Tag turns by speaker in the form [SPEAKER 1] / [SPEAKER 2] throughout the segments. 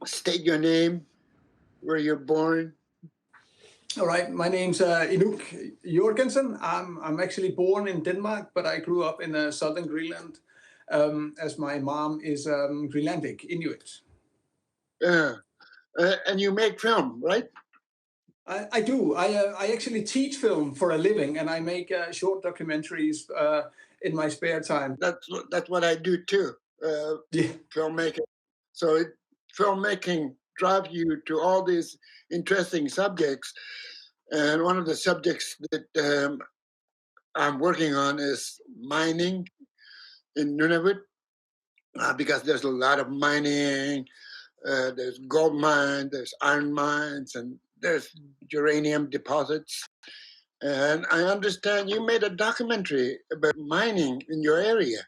[SPEAKER 1] state your name, where you're born?
[SPEAKER 2] All right, my name's Inuk Jorgensen. I'm actually born in Denmark, but I grew up in southern Greenland, as my mom is Greenlandic, Inuit.
[SPEAKER 1] And you make film, right?
[SPEAKER 2] I do. I actually teach film for a living, and I make short documentaries in my spare time.
[SPEAKER 1] That's what I do too,
[SPEAKER 2] Yeah.
[SPEAKER 1] filmmaking. So filmmaking drives you to all these interesting subjects. And one of the subjects that I'm working on is mining in Nunavut, because there's a lot of mining. There's gold mines, there's iron mines, and there's uranium deposits. And I understand you made a documentary about mining in your area.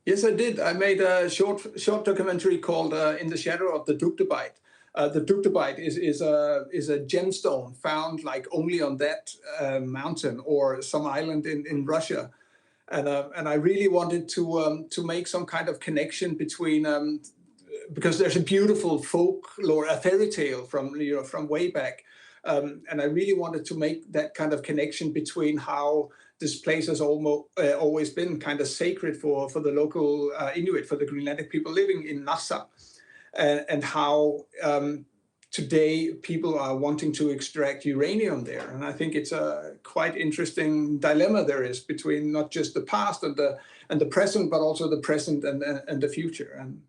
[SPEAKER 2] Yes, I did. I made a short documentary called "In the Shadow of the Dugdebite." The Dugdebite is a gemstone found like only on that mountain or some island in Russia, and I really wanted to make some kind of connection between. Because there's a beautiful folklore, a fairy tale from way back, and I really wanted to make that kind of connection between how this place has always been kind of sacred for the local Inuit, for the Greenlandic people living in Nassau, and how today people are wanting to extract uranium there. And I think it's a quite interesting dilemma there is between not just the past and the present, but also the present and the future. And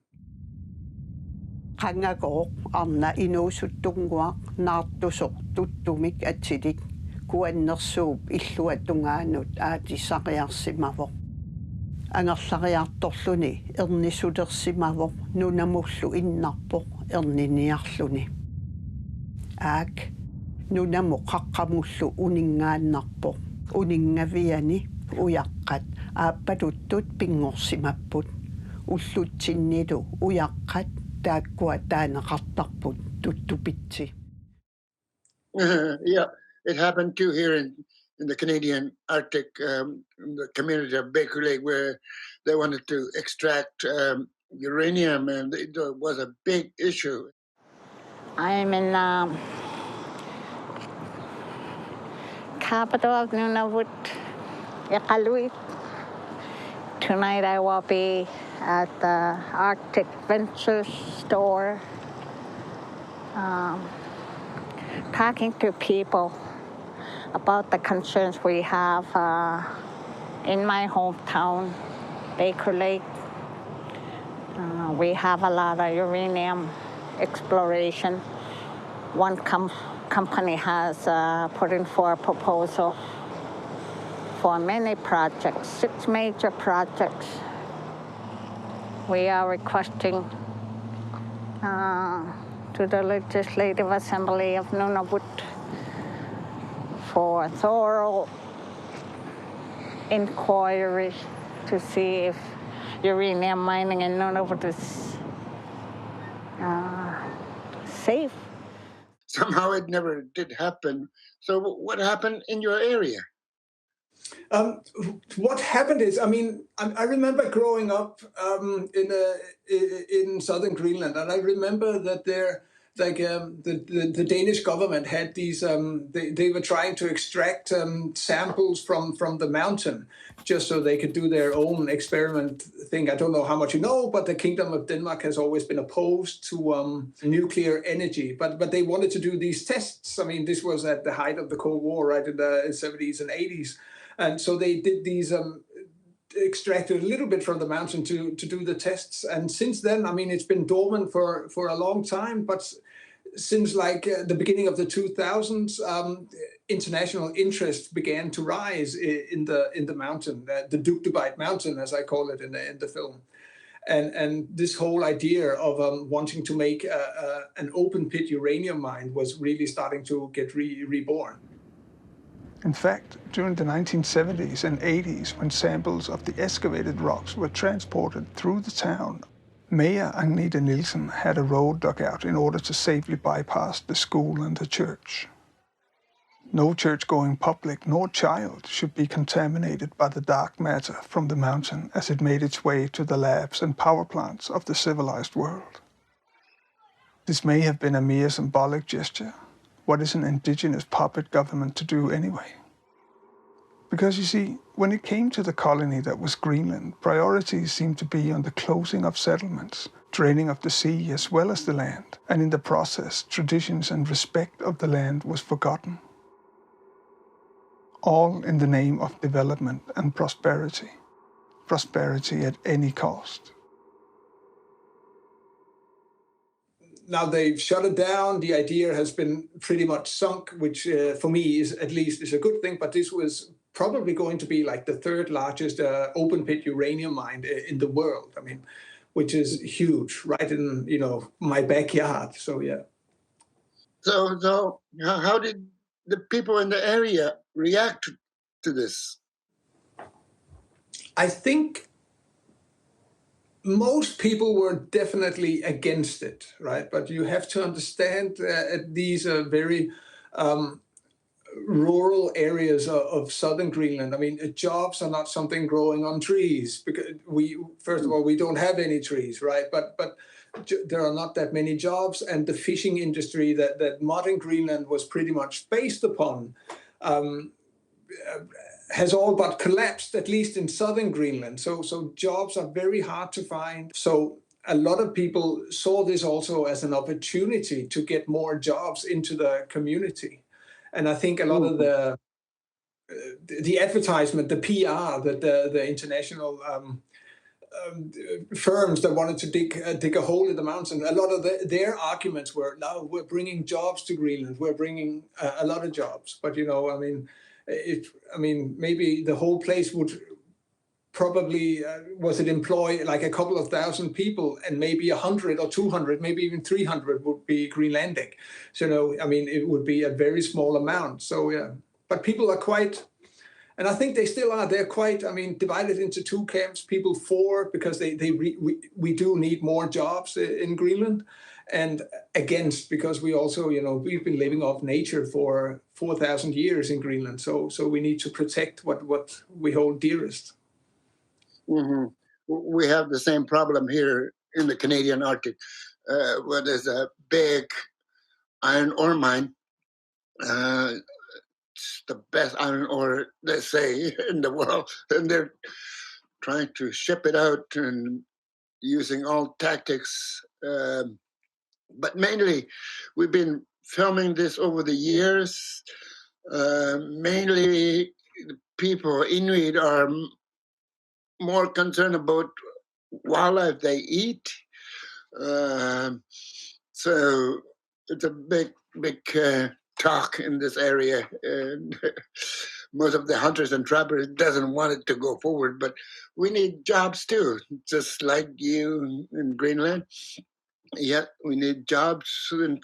[SPEAKER 3] Qangagooq arna inuusuttunguaq naartusoq tuttumik atilik kuannersuup illua tungaanut aatissaqiarsimavoq angerlariartorluni ernisulersimavoq nunamullu innarpoq erniniarluni aak nunamu qaqqamullu uningaannarpoq uningaviani uyaqqat aappatuttut pingorsimapput ullutsinnilu uyaqqat
[SPEAKER 1] Yeah, it happened too here in the Canadian Arctic, in the community of Baker Lake, where they wanted to extract uranium, and it was a big issue.
[SPEAKER 4] I'm in capital of Nunavut, Iqaluit. Tonight I will be at the Arctic Ventures store, talking to people about the concerns we have in my hometown, Baker Lake. We have a lot of uranium exploration. One company has put in for a proposal for many projects, 6 major projects. We are requesting to the Legislative Assembly of Nunavut for thorough inquiry to see if uranium mining in Nunavut is safe.
[SPEAKER 1] Somehow it never did happen. So what happened in your area?
[SPEAKER 2] What happened is, I remember growing up in southern Greenland, and I remember that the Danish government had these. They were trying to extract samples from the mountain, just so they could do their own experiment thing. I don't know how much you know, but the Kingdom of Denmark has always been opposed to nuclear energy, but they wanted to do these tests. This was at the height of the Cold War, right in the 70s and 80s. And so they did these, extracted a little bit from the mountain to do the tests. And since then, it's been dormant for a long time. But since the beginning of the 2000s, international interest began to rise in the mountain, the Dugdebite mountain, as I call it in the film. And this whole idea of wanting to make an open pit uranium mine was really starting to get reborn.
[SPEAKER 5] In fact, during the 1970s and 80s, when samples of the excavated rocks were transported through the town, Mayor Agnete Nielsen had a road dug out in order to safely bypass the school and the church. No church-going public nor child should be contaminated by the dark matter from the mountain as it made its way to the labs and power plants of the civilized world. This may have been a mere symbolic gesture. What is an indigenous puppet government to do anyway? Because you see, when it came to the colony that was Greenland, priorities seemed to be on the closing of settlements, draining of the sea as well as the land, and in the process, traditions and respect of the land was forgotten. All in the name of development and prosperity. Prosperity at any cost.
[SPEAKER 2] Now they've shut it down. The idea has been pretty much sunk, which for me is at least is a good thing. But this was probably going to be like the third largest open pit uranium mine in the world. I mean, which is huge, right in my backyard. So yeah.
[SPEAKER 1] So how did the people in the area react to this?
[SPEAKER 2] I think most people were definitely against it, right? But you have to understand these are very rural areas of southern Greenland. I mean, jobs are not something growing on trees because first of all, we don't have any trees, right? But there are not that many jobs, and the fishing industry that modern Greenland was pretty much based upon has all but collapsed, at least in southern Greenland. So jobs are very hard to find. So a lot of people saw this also as an opportunity to get more jobs into the community. And I think a lot of the advertisement, the PR that the international firms that wanted to dig a hole in the mountain, a lot of their arguments were, no, we're bringing jobs to Greenland. We're bringing a lot of jobs. But, maybe the whole place would probably, employ like a couple of thousand people, and maybe 100 or 200, maybe even 300 would be Greenlandic. So, it would be a very small amount. So, yeah. But people are quite, and I think they still are, they're quite, divided into two camps, people for, because we do need more jobs in Greenland, and against, because we also, we've been living off nature for 4,000 years in Greenland. So we need to protect what we hold dearest.
[SPEAKER 1] Mm-hmm. We have the same problem here in the Canadian Arctic, where there's a big iron ore mine. It's the best iron ore, they say, in the world, and they're trying to ship it out and using all tactics. But mainly, we've been filming this over the years. Mainly, people, Inuit, are more concerned about wildlife they eat. So it's a big talk in this area. And most of the hunters and trappers doesn't want it to go forward, but we need jobs too, just like you in Greenland. Yeah, we need jobs. And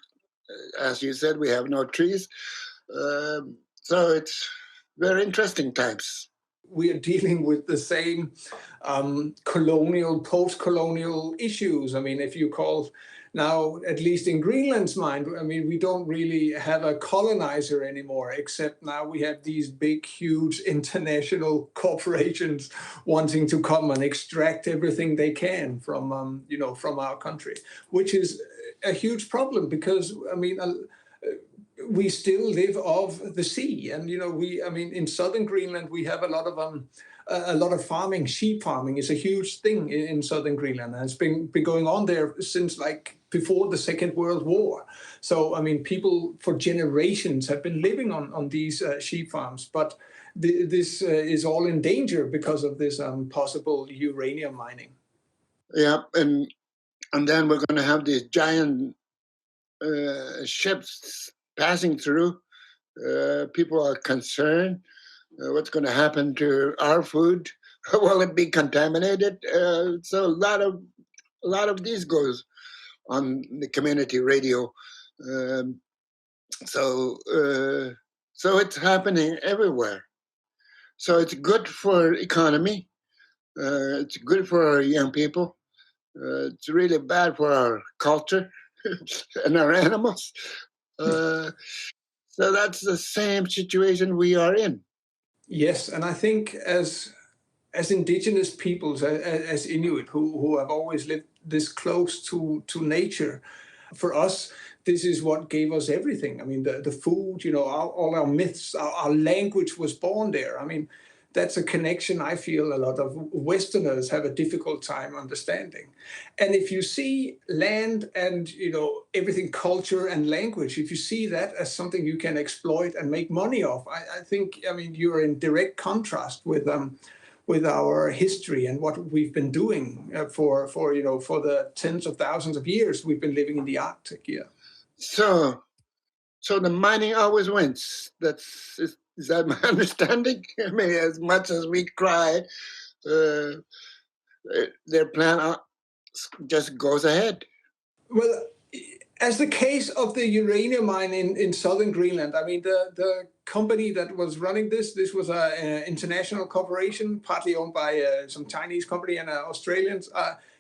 [SPEAKER 1] as you said, we have no trees. So it's very interesting times.
[SPEAKER 2] We are dealing with the same post-colonial issues. If you call now, at least in Greenland's mind, we don't really have a colonizer anymore, except now we have these big, huge international corporations wanting to come and extract everything they can from our country, which is a huge problem because, we still live off the sea, and in southern Greenland we have a lot of farming. Sheep farming is a huge thing in southern Greenland, and it's been going on there since like before the Second World War. So people for generations have been living on these sheep farms, but this is all in danger because of this possible uranium mining.
[SPEAKER 1] Yeah, and then we're going to have these giant ships passing through. People are concerned. What's going to happen to our food? Will it be contaminated? So a lot of these goes on the community radio. So it's happening everywhere. So it's good for economy. It's good for our young people. It's really bad for our culture and our animals. So that's the same situation we are in.
[SPEAKER 2] Yes, and I think as indigenous peoples, as Inuit, who have always lived this close to nature, for us, this is what gave us everything. I mean, the food, all our myths, our language was born there. I mean, that's a connection I feel a lot of Westerners have a difficult time understanding. And if you see land and, everything, culture and language, if you see that as something you can exploit and make money of, I think, you're in direct contrast with our history and what we've been doing for the tens of thousands of years we've been living in the Arctic. Yeah.
[SPEAKER 1] So the mining always wins. Is that my understanding? I mean, as much as we cry, their plan just goes ahead.
[SPEAKER 2] Well, as the case of the uranium mine in southern Greenland, I mean, the company that was running this was an international corporation, partly owned by some Chinese company and Australians.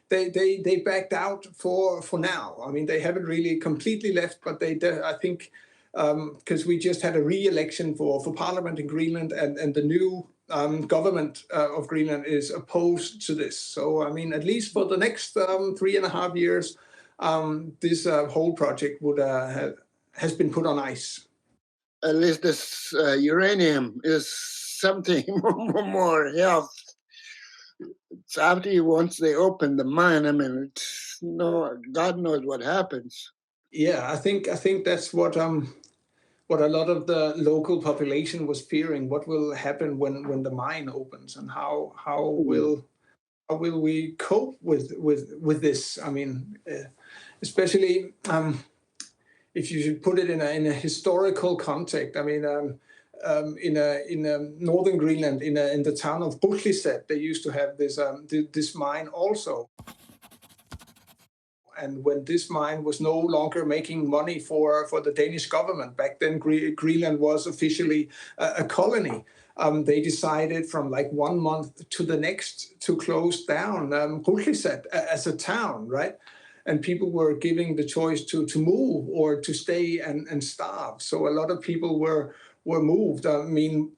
[SPEAKER 2] They backed out for now. I mean, they haven't really completely left, but I think, because we just had a re-election for parliament in Greenland, and the new government of Greenland is opposed to this. So, I mean, at least for the next 3.5 years, this whole project has been put on ice.
[SPEAKER 1] At least this uranium is something more health. It's after once they open the mine, I mean, God knows what happens.
[SPEAKER 2] Yeah, I think that's what a lot of the local population was fearing. What will happen when the mine opens, and how will we cope with this? I mean, especially if you should put it in a historical context. I mean, in northern Greenland, in the town of Greenland, they used to have this mine also. And when this mine was no longer making money for the Danish government, back then Greenland was officially a colony. They decided from like 1 month to the next to close down Greenland as a town, right? And people were giving the choice to move or to stay and starve. So a lot of people were moved. I mean,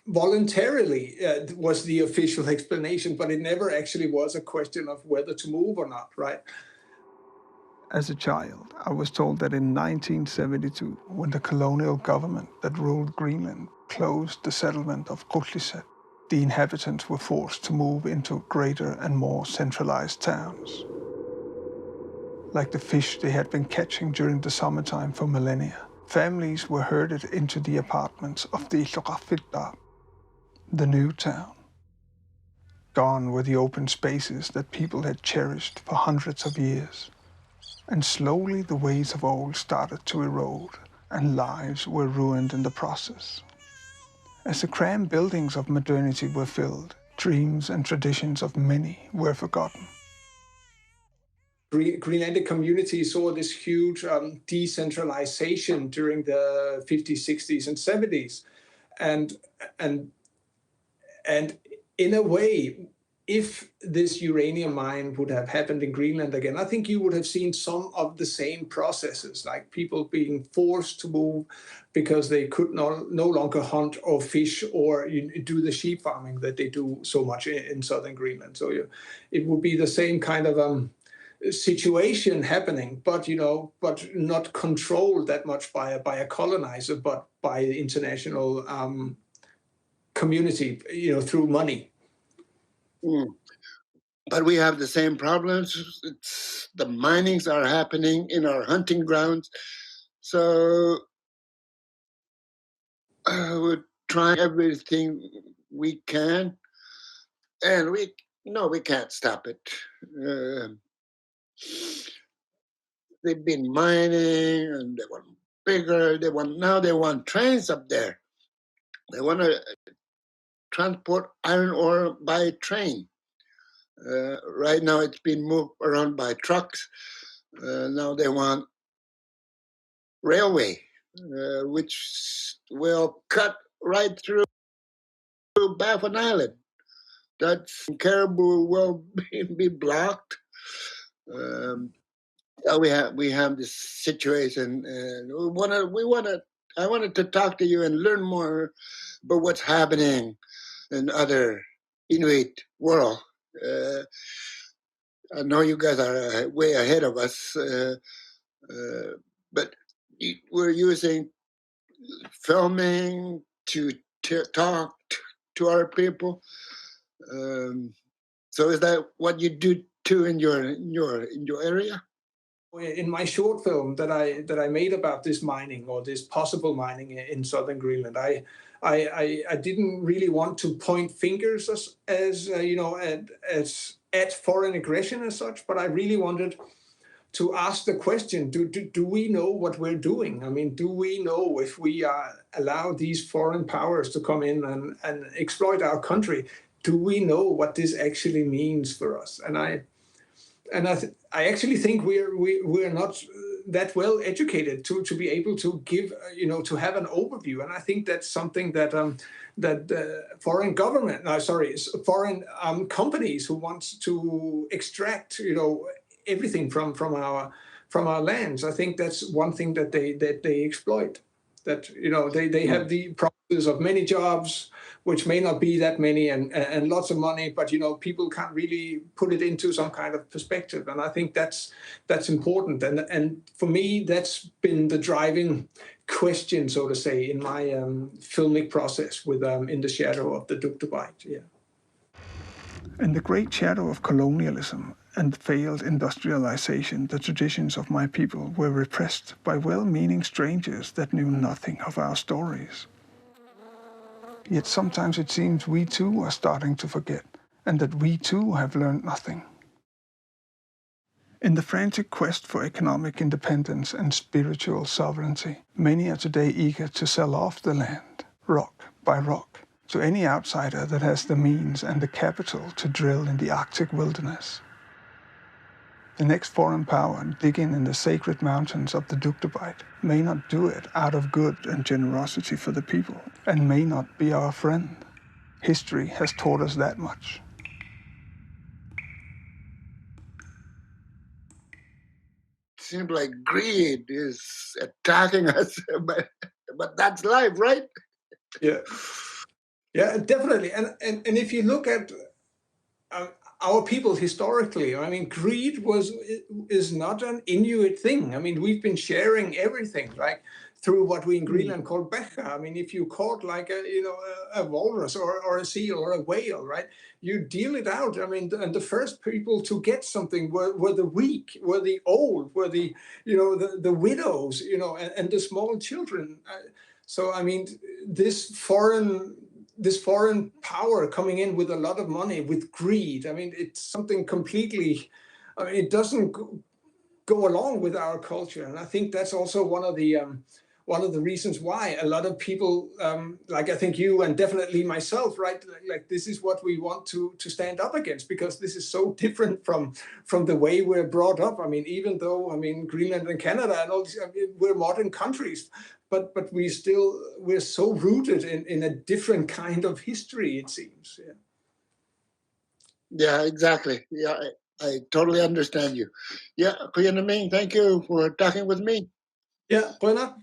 [SPEAKER 2] voluntarily was the official explanation, but it never actually was a question of whether to move or not, right?
[SPEAKER 5] As a child, I was told that in 1972, when the colonial government that ruled Greenland closed the settlement of Greenland, the inhabitants were forced to move into greater and more centralized towns. Like the fish they had been catching during the summertime for millennia, families were herded into the apartments of the Inuit, the new town. Gone were the open spaces that people had cherished for hundreds of years. And slowly the ways of old started to erode, and lives were ruined in the process. As the cramped buildings of modernity were filled, dreams and traditions of many were forgotten.
[SPEAKER 2] Greenlandic communities saw this huge decentralization during the 50s, 60s, and 70s. And in a way, if this uranium mine would have happened in Greenland again, I think you would have seen some of the same processes, like people being forced to move because they could no longer hunt or fish or do the sheep farming that they do so much in southern Greenland. So it would be the same kind of situation happening, but not controlled that much by a colonizer, but by the international community, through money.
[SPEAKER 1] But we have the same problems. The minings are happening in our hunting grounds. So we're trying everything we can, and we can't stop it. They've been mining, and they want bigger. Now they want trains up there. They want to transport iron ore by train. Right now it's been moved around by trucks. Now they want railway, which will cut right through Baffin Island. That Caribou will be blocked. So we have this situation, and we want to I wanted to talk to you and learn more about what's happening in other Inuit world. I know you guys are way ahead of us, but we're using filming to talk to our people. So is that what you do too in your area?
[SPEAKER 2] In my short film that I made about this mining, or this possible mining in southern Greenland, I didn't really want to point fingers as you know, at foreign aggression as such, but I really wanted to ask the question: Do we know what we're doing? I mean, do we know if we allow these foreign powers to come in and exploit our country? Do we know what this actually means for us? And I actually think we're not that well educated to be able to give, to have an overview. And I think that's something that foreign foreign companies who want to extract, everything from our lands. I think that's one thing that they exploit. That they have the promises of many jobs, which may not be that many, and lots of money, but people can't really put it into some kind of perspective. And I think that's important. And for me, that's been the driving question, so to say, in my filmic process with In the Shadow of the Dugdabite. Yeah.
[SPEAKER 5] In the great shadow of colonialism and failed industrialization, the traditions of my people were repressed by well-meaning strangers that knew nothing of our stories. Yet sometimes it seems we too are starting to forget, and that we too have learned nothing. In the frantic quest for economic independence and spiritual sovereignty, many are today eager to sell off the land, rock by rock, to any outsider that has the means and the capital to drill in the Arctic wilderness. The next foreign power digging in the sacred mountains of the Dugdabite may not do it out of good and generosity for the people, and may not be our friend. History has taught us that much.
[SPEAKER 1] Seems like greed is attacking us, but that's life, right?
[SPEAKER 2] Yeah. Yeah, definitely. And if you look at our people historically, I mean, greed is not an Inuit thing. I mean, we've been sharing everything, right, through what we in Greenland call becha. I mean, if you caught like a walrus or a seal or a whale, right, you deal it out. I mean, and the first people to get something were the weak, were the old, were the the widows, and the small children. So I mean, this foreign power coming in with a lot of money, with greed. I mean, it's something completely. I mean, it doesn't go along with our culture, and I think that's also one of the reasons why a lot of people, like I think you and definitely myself, right? Like this is what we want to stand up against, because this is so different from the way we're brought up. I mean, even though Greenland and Canada and all these, we're modern countries, but we're so rooted in a different kind of history, it seems. Yeah.
[SPEAKER 1] Yeah, exactly. Yeah, I totally understand you. Yeah, Kuyanaming, thank you for talking with me.
[SPEAKER 2] Yeah, Bruna.